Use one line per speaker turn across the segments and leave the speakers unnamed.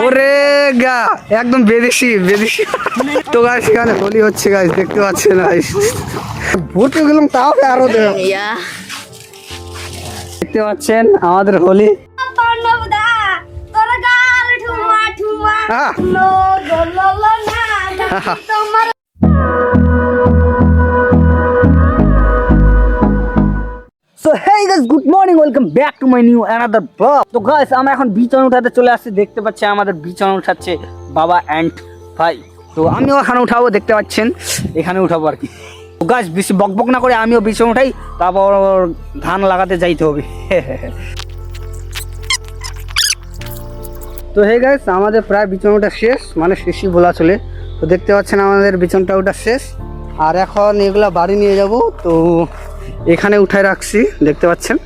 ওরে গা একদম বিদেশি বিদেশি। তো গাইস এখানে হোলি হচ্ছে গাইস, দেখতে পাচ্ছেন গাইস। ভর্তি গেলাম তাও আরো দেখতে পাচ্ছেন আমাদের Holi. So hey guys, good morning, welcome back to my new another blog. তো গাইস আমরা এখন বিছানা উঠাতে চলে আসছি, দেখতে পাচ্ছি আমাদের বিছানা উঠাচ্ছে বাবা অ্যান্ড ভাই। তো আমিও এখানে উঠাবো, দেখতে পাচ্ছেন এখানে উঠাবো আর কি। তো গাইস বেশি বকবক না করে আমিও বিছানা উঠাই, তারপর ধান লাগাতে যাইতে হবে। তো হে গাইস আমাদের প্রায় বিছানা ওঠা শেষ, মানে শেষই বলা চলে। তো দেখতে পাচ্ছেন আমাদের বিছানাটা ওঠা শেষ, আর এখন এগুলা বাড়ি নিয়ে যাব। তো এখানে উঠায় রাখছি, দেখতে পাচ্ছেন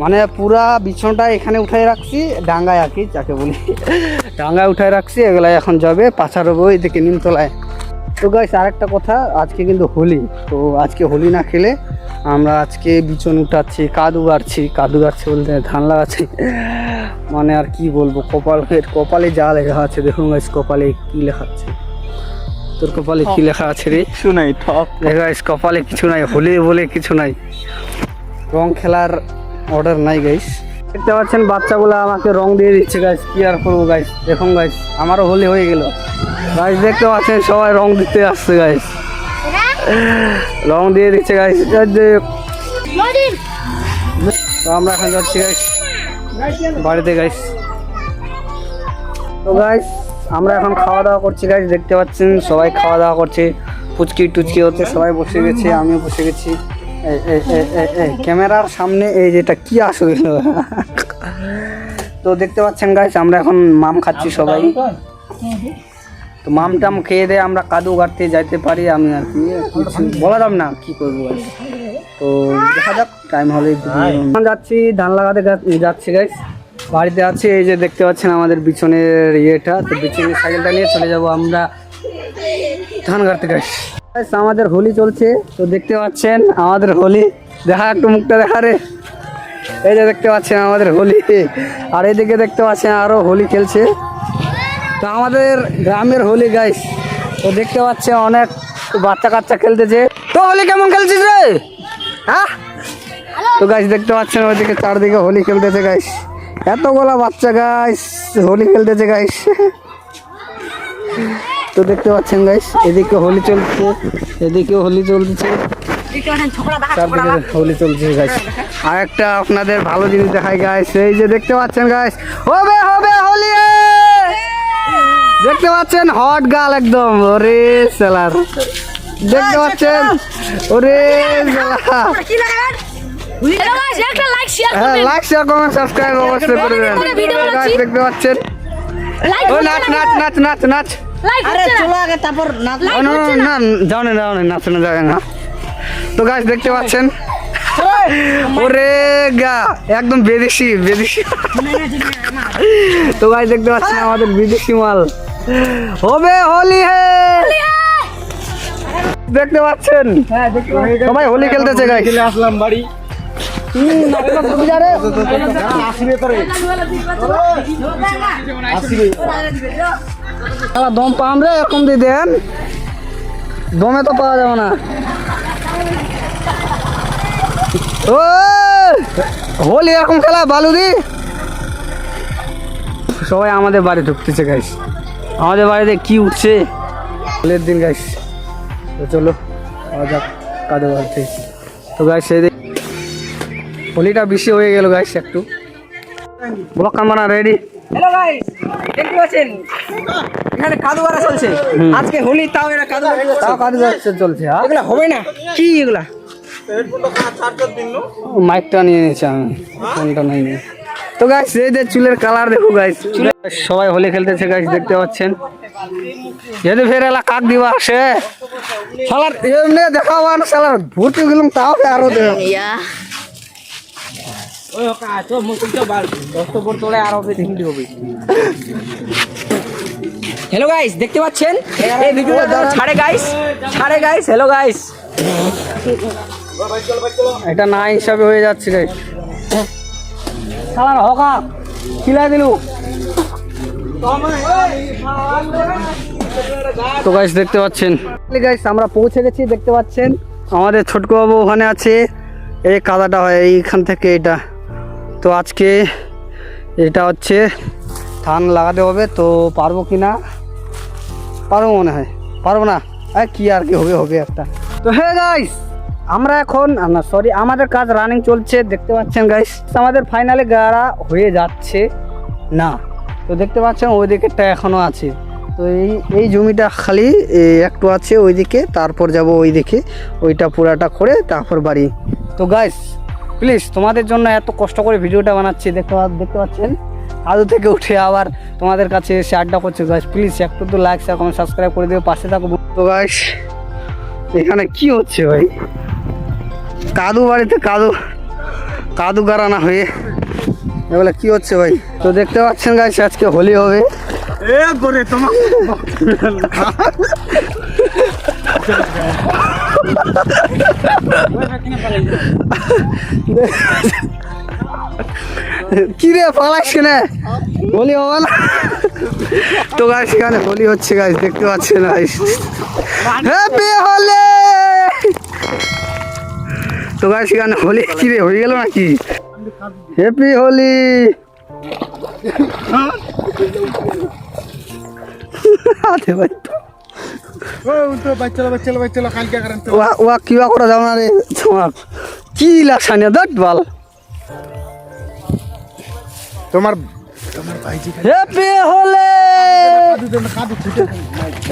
মানে পুরা বিছানাটা এখানে উঠায় রাখছি, ডাঙ্গায় আর কি যাকে বলি, ডাঙ্গায় উঠায় রাখছি। এগুলা এখন যাবে পাচারবো এদিকে নিমতলায়। তো গাইস আরেকটা কথা, আজকে কিন্তু হোলি। তো আজকে হোলি না খেলে আমরা আজকে বিছন উঠাচ্ছি, কাদু গাড়ছি বলতে ধান লাগাচ্ছি, মানে আর কি বলবো। কপালে যা লেখা আছে দেখুন গাইস, কপালে কি লেখা আছে? তোর কপালে কি লেখা আছে রে?
কিছু নাই, ঠক
গাইস কপালে কিছু নাই, হোলি বলে কিছু নাই, রং খেলার অর্ডার নাই গাইস। দেখতে পাচ্ছেন বাচ্চাগুলো আমাকে রং দিয়ে দিচ্ছে গাইস, কি আর করবো গাইস। দেখুন গাইস আমারও হোলি হয়ে গেল গাইস, দেখতে পাচ্ছেন সবাই রং দিতে আসছে গাইস, রং দিয়ে দিচ্ছে গাইস। তো আমরা এখন যাচ্ছি গাইস বাড়িতে গাইস। তো গাইস আমরা এখন খাওয়া দাওয়া করছি গাইস, দেখতে পাচ্ছেন সবাই খাওয়া দাওয়া করছে, পুচকি টুচকি হচ্ছে, সবাই বসে গেছে, আমিও বসে গেছি ক্যামেরার সামনে। এই যেটা কি আসলে তো দেখতে পাচ্ছেন গাইস আমরা এখন মাম খাচ্ছি সবাই। তো মাম টাম খেয়ে দিয়ে আমরা কাদু গাড়তে যাইতে পারি, আমি আর কি কিছু বলা যাব না, কি করবো গাইস। তো দেখা যাক টাইম হলে যাচ্ছি, ধান লাগাতে যাচ্ছি গাইস। বাড়িতে আছে এই যে দেখতে পাচ্ছেন আমাদের বিছনের ইয়েটা, তো বিছনের সাইকেলটা নিয়ে চলে যাব আমরা ধান গাড়তে গাইস। আমাদের হোলি চলছে, তো দেখতে পাচ্ছেন আমাদের হোলি, দেখা একটু মুখটা দেখা রে। এই যে দেখতে পাচ্ছেন আমাদের হোলি, আর এইদিকে দেখতে পাচ্ছেন আরো হোলি খেলছে। তো আমাদের গ্রামের হোলি গাইস, তো দেখতে পাচ্ছেন অনেক বাচ্চা কাচ্চা খেলতেছে। তো হোলি কেমন খেলছিস রে? হ্যাঁ তো গাইস দেখতে পাচ্ছেন ওইদিকে চারদিকে হোলি খেলতেছে গাইস, এতগুলা বাচ্চা গাইস হোলি খেলতেছে গাইস। তো দেখতে পাচ্ছেন গাইস এদিকে হোলি চলছে, এদিকে হোলি চলছে, চারদিকে হোলি চলছে গাইস। আর একটা আপনাদের ভালো জিনিস দেখাই গাইস, এই যে দেখতে পাচ্ছেন গাইস, হবে হবে হোলি, দেখতে পাচ্ছেন হট গাল একদম, ওরে সেলার দেখতে পাচ্ছেন, ওরে লাইক শেয়ার কমেন্ট সাবস্ক্রাইব অবশ্যই করে দেবেন গাইস। দেখতে পাচ্ছেন ও নাচ নাচ নাচ নাচ নাচ, আরে চলো আগে তারপর নাচ। না না যাও না নাচ না যাবে না। তো গাইস দেখতে পাচ্ছেন, ওরে গা একদম বিদেশি বিদেশি। তো গাইস দেখতে পাচ্ছেন আমাদের বিদেশি মাল, হবে হোলি হে, দেখতে পাচ্ছেন সবাই হোলি খেলতেছে গাইস।
আসলাম বাড়ি,
দম পাম রে এরকম দিয়ে দেন, দমে তো পাওয়া যাবে না। ও হোলি এরকম খেলা বালু দি, সবাই আমাদের বাড়ি ঢুকতেছে গাইস, আমাদের বাড়িতে কি উঠছে হোলির দিন গাইস। তো চলো যাক কাদু বাড়তে। তো গাইস সেই হোলিটা বেশি হয়ে গেল গাইস, একটু vlog camera ready.
Hello guys, দেখতে পাচ্ছেন এখানে কাদু গাড়া চলছে আজকে হোলি, তাও এরা কাদু
চলছে।
এগুলা হবে না কি এগুলা?
মাইকটা নিয়ে নিয়েছি আমি, ফোনটা নাই নিয়ে। তো গাইস এই যে চুলের কালার দেখো গাইস, সবাই হোলি খেলতেছে গাইস, দেখতে পাচ্ছেন। যদি ফের এলা কাক দিবা আসে শালার এমনি দেখাবো না, শালার ভর্তি গেলাম তাও আরো দেখ।
হ্যালো গাইস, দেখতে পাচ্ছেন এই ভিডিওটা ছাড়ে গাইস, হ্যালো গাইস,
এটা না হিসাবে হয়ে যাচ্ছে গাইস, শালার হকা খিলাই দিলু। তো গাইস দেখতে পাচ্ছেন গাইস আমরা পৌঁছে গেছি, দেখতে পাচ্ছেন আমাদের ছোটকু বাবু ওখানে আছে। এই কাদাটা হয় এইখান থেকে এটা, তো আজকে এটা হচ্ছে ধান লাগাতে হবে। তো পারবো কি না, পারবো মনে হয়, পারবো না কি আর কি হবে, হবে একটা। তো হ্যাঁ গাইস আমরা এখন না সরি আমাদের কাজ রানিং চলছে, দেখতে পাচ্ছেন গাইস আমাদের ফাইনালে গাড়া হয়ে যাচ্ছে না। তো দেখতে পাচ্ছেন ওই দিকেরটা এখনও আছে, তো এই জমিটা খালি একটু আছে ওইদিকে, তারপর যাব ওই দিকে, ওইটা পুরাটা করে তারপর বাড়ি। তো গাইস প্লিজ তোমাদের জন্য এত কষ্ট করে ভিডিওটা বানাচ্ছি, দেখতে পাচ্ছেন আলু থেকে উঠে আবার তোমাদের কাছে এসে আড্ডা করছে। গাইস প্লিজ একটু তো লাইক শেয়ার কমেন্ট সাবস্ক্রাইব করে দেবে, পাশে থাকো। তো গাইস এখানে কি হচ্ছে ভাই, কাদু বাড়িতে কাদু গাড়ানা হয়ে এগুলো কি হচ্ছে ভাই। তো দেখতে পাচ্ছেন গাইস আজকে হোলি হবে। কি রে পালাইছে না, হোলি হবে না। তো গাইস এখানে হোলি হচ্ছে গাইস, দেখতে পাচ্ছেন গাইস, হ্যাপি হোলি। তো গাইস এখানে হোলি কি রে হয়ে গেল নাকি, হ্যাপি হোলি। আরে ভাই ওয়া কিবা করা যাও না রে, কি লাগছে না দট বল
তোমার
হ্যাপি হোলি।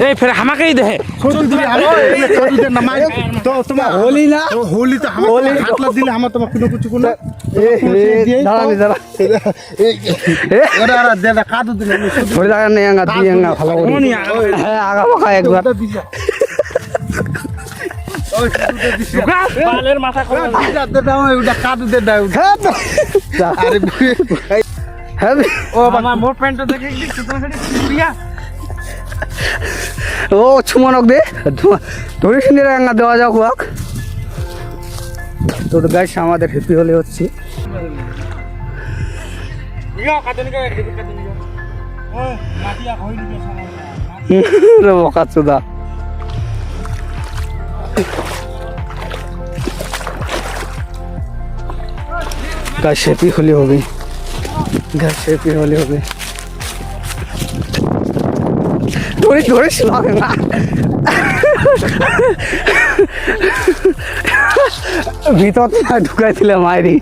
এই ফের হামাকেই দেহে
হোলি না,
হোলি তো হাতলা দিলে আমার তোমার কোনো কিছু কোনো
দাঁড়ানি দাঁড়া
কাদু দিলে
ধরে দাঁড়ান নেঙ্গা দিয়েঙ্গা ভালো করে, হ্যাঁ আগা মাখা একবার
পালের মাথা
কাদু দে দাও মোট প্যান্টটা দেখে
ও ছুমনক দে ধরে শুনে রাঙা দেওয়া যাক ওয়াক। তো গাইস আমাদের হ্যাপি হোলি হচ্ছে। বকাচোদা গাইস হ্যাপি হোলি হবে, গাইস হ্যাপি হোলি হবে। ধরিস না ভিতর ঢুকাই দিলে মায়েরি,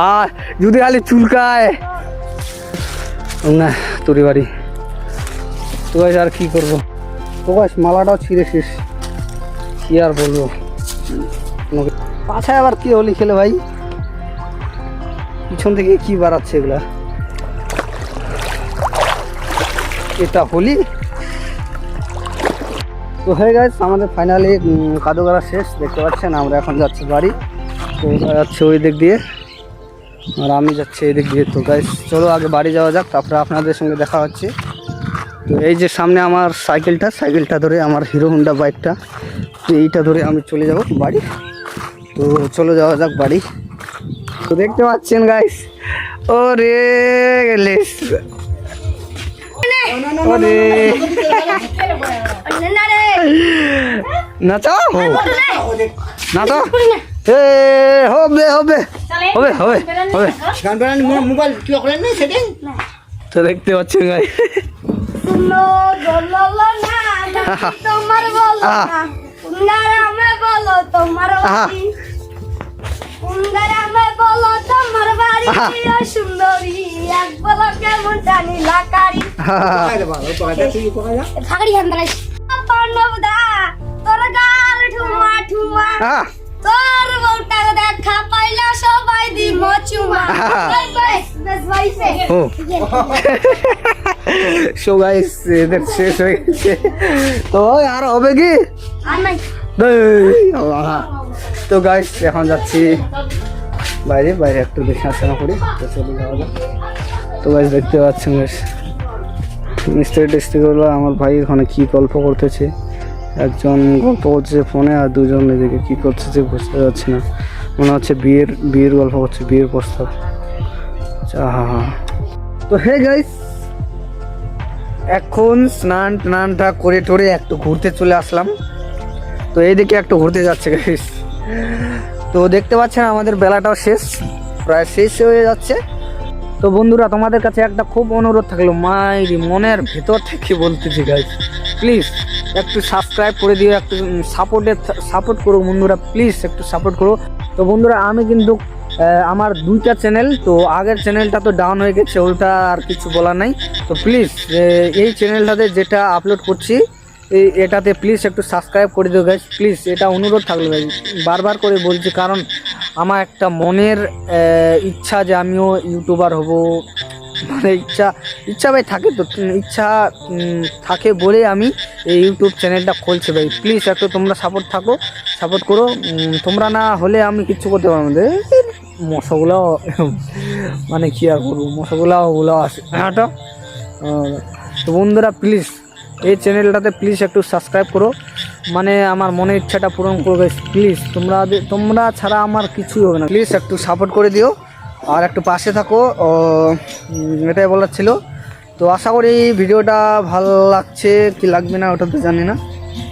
আর যদি খালি চুলকায় না তোরি বাড়ি। তো গাইস আর কি করবো, তো গাইস মালাটাও ছিঁড়ে শেষ, কি আর বলবো। পাছায় আবার কি হোলি খেলে ভাই, পিছন থেকে কি বাড়াচ্ছে এগুলা, এটা হোলি। তো হয়ে গেছে আমাদের ফাইনালি কাদু করা শেষ, দেখতে পাচ্ছেন আমরা এখন যাচ্ছি বাড়ি। তো ওরা যাচ্ছে ওই দিক দিয়ে আর আমি যাচ্ছি এই দিক দিয়ে। তো গাইস চলো আগে বাড়ি যাওয়া যাক, তারপরে আপনাদের সঙ্গে দেখা হচ্ছে। তো এই যে সামনে আমার সাইকেলটা ধরে, আমার হিরো হোন্ডা বাইকটা, তো এইটা ধরে আমি চলে যাব বাড়ি। তো চলো যাওয়া যাক বাড়ি। তো দেখতে পাচ্ছেন গাইস, ওরে গেলেস ওরে নাচো নাচো, এ হবে হবে হবে হবে হবে।
মোবাইল কি করে না সেদিন
তো দেখতে পাচ্ছেন গাইস,
তোমার বলো না বলো তোমার বলো তোমার বাড়ি সুন্দরী এক বলো কেমন জানি লাকারি ফাগড়ি হান্দালাই পান্ডবদা তোর গাল ঠুমা ঠুমা তোর বউটা দেখা পাইলা সবাই দিব চুমা বেশ ভাইছে
সো গাইস এদের শেষ হয়ে গেছে, তো আর হবে কি তো গাইস এখন যাচ্ছি বাইরে একটু দেখাশোনা করি। তো চলে যাওয়া যাক। তো গাইস দেখতে পাচ্ছেন গাইস মিস্টার আমার ভাই ওখানে কি গল্প করতেছে, একজন গল্প করছে ফোনে আর দুজন এদিকে কি করতেছে বুঝতে পারছি না, মনে হচ্ছে বিয়ের গল্প করছে, বিয়ের প্রস্তাব। আচ্ছা হ্যাঁ। তো হে গাইস এখন স্নানটা করে টোরে একটু ঘুরতে চলে আসলাম। তো এইদিকে একটু ঘুরতে যাচ্ছে গাইস। তো দেখতে পাচ্ছেন আমাদের বেলাটাও শেষ, প্রায় শেষ হয়ে যাচ্ছে। তো বন্ধুরা তোমাদের কাছে একটা খুব অনুরোধ থাকলো, মাইরি মনের ভেতর থেকে বলতেছি গাইস, প্লিজ একটু সাবস্ক্রাইব করে দিও, একটু সাপোর্ট করো বন্ধুরা, প্লিজ একটু সাপোর্ট করো। তো বন্ধুরা আমি কিন্তু আমার 2টা চ্যানেল, তো আগের চ্যানেলটা তো ডাউন হয়ে গেছে, ওটা আর কিছু বলার নাই। তো প্লিজ এই চ্যানেলটাতে যেটা আপলোড করছি এটাতে প্লিজ একটু সাবস্ক্রাইব করে দিও গাইস, প্লিজ এটা অনুরোধ থাকলো গাইস, বারবার করে বলছি, কারণ আমার একটা মনের ইচ্ছা যে আমিও ইউটিউবার হব, মানে ইচ্ছা ভাই থাকে, তো ইচ্ছা থাকে বলে আমি এই ইউটিউব চ্যানেলটা খুলছি ভাই। প্লিজ একটু তোমরা সাপোর্ট করো, তোমরা না হলে আমি কিচ্ছু করতে পারবো না। মশাগুলো মানে কি আর করবো, মশাগুলো আসে হ্যাঁটা। তো বন্ধুরা প্লিজ এই চ্যানেলটাতে প্লিজ একটু সাবস্ক্রাইব করো, মানে আমার মনের ইচ্ছাটা পূরণ করবে প্লিজ। তোমরা ছাড়া আমার কিছুই হবে না, প্লিজ একটু সাপোর্ট করে দিও আর একটু পাশে থাকো, এটাই বলার ছিল। তো আশা করি ভিডিওটা ভালো লাগছে কি লাগবে না ওটা তো জানি না,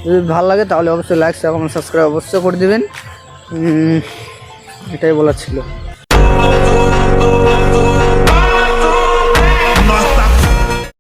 যদি ভালো লাগে তাহলে অবশ্যই লাইক শেয়ার কমেন্ট সাবস্ক্রাইব অবশ্যই করে দেবেন, এটাই বলার ছিল।